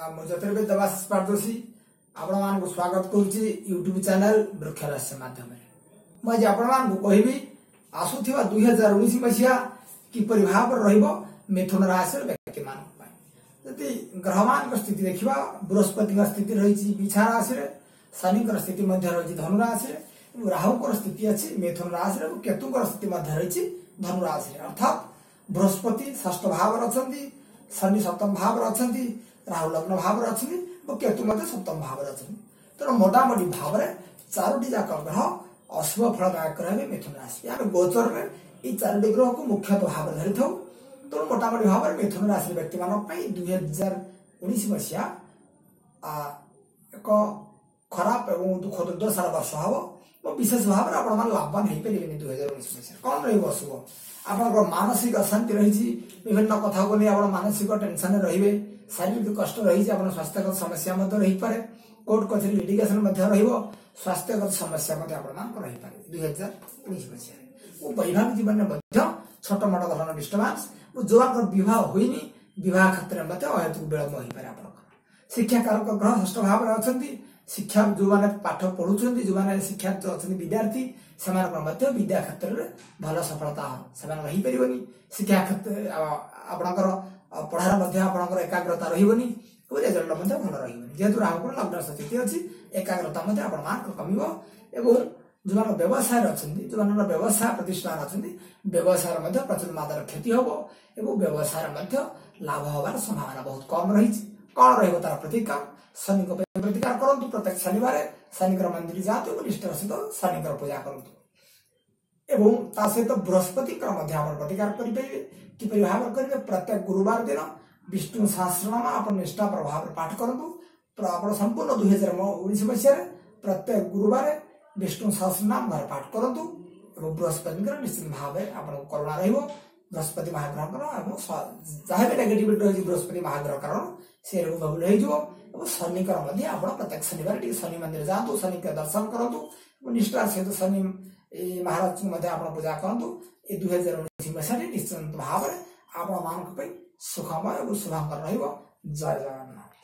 ज्योतिर्विद देवाशीष पारदर्शी आपण मानक स्वागत करुच्ची यूट्यूब चैनल वृक्ष रहस्य माध्यम मुझे आपण मानक कहबी आसुथिबा 2019 मसीहा किपरि भाव रहिबो मिथुन राशि व्यक्ति मानक जदि ग्रहमान स्थिति देखा बृहस्पति स्थिति रही बिछा राशि शनि स्थिति रही धनु राशि राहु स्थिति अच्छी मिथुन राशि केतु स्थिति रही धनु राशि अर्थात बृहस्पति षष्ठ भाव अच्छा शनि सप्तम भाव अच्छा राहु लग्न भाव अच्छा केतु सप्तम भाव अच्छा तेणु मोटामोटी भाव में चारोटी जाक ग्रह अशुभ फलदायक रहे मिथुन राशि आम गोचर में ये चारोटी ग्रह को मुख्यतः भाव धरी था तेणु मोटामोटी भाव में मिथुन राशि व्यक्ति मान 2019 मसीहा एक खराब एवं दुख दुर्दशार वर्ष हम विशेष भाव में आप लाभवान हो पारे 2019 मसीहा कौन रशुभ आप मानसिक अशांति रही विभिन्न कथा को नहीं आप मानसिक टेंशन रे शारीरिक कष्ट रही स्वास्थ्यगत समस्या रही पारे कोर्ट कचेरी लिटिगेशन स्वास्थ्यगत समस्या रही पारे 2019 मसीह वैवाहिक जीवन में छोट मोट धरण डिस्टर्बांस जो विवाह होनी विवाह क्षेत्र में अहेतुक विलंब हो पारे आप शिक्षा कारक ग्रह षष्ठ भाव में अच्छा शिक्षा जो मैंने पाठ पढ़ुं जो मैंने शिक्षा अच्छा विद्यार्थी से विद्या क्षेत्र में भल सफलता से रही पारे शिक्षा क्षेत्र आपणकर पढ़ार एकाग्रता रही रिजल्ट भल रही जेहेतु राहु लग्न स्थिति अच्छी एकाग्रता कम एवं जो मान व्यवसाय अच्छा जो मान व्यवसाय प्रतिष्ठान अच्छी व्यवसाय प्रचुर मात्रा क्षति हम और व्यवसाय लाभ हबार संभावना बहुत कम रही कौन रही प्रतिकार शनि को प्रतिकार करूँ प्रत्येक शनिवार शनिकर मंदिर जातु निष्ठार सहित शनिकर पूजा करूँ एवं ता सहित बृहस्पति प्रतिकार करेंगे किपरि भाव करेंगे प्रत्येक गुरुवार दिन विष्णु सहस्रनाम आप निष्ठा प्रभाव पाठ करूँ आप संपूर्ण 2019 मसीह प्रत्येक गुरुवार विष्णु सहस्रनाम घर पाठ करूँ और बृहस्पति निश्चित भाव आप करुणा बृहस्पति महाग्रह जहाँ भी नेगेटिविटी रही बृहस्पति महाग्रह कारण से रोग हो शनिकर आप प्रत्येक शनिवार शनि मंदिर जातु शनि के दर्शन करूँ निष्ठा सहित शनि महाराज आप पूजा करूँ ये 2019 मसीह निश्चित भाव में आप सुखमय और शुभंकर रही जय जय।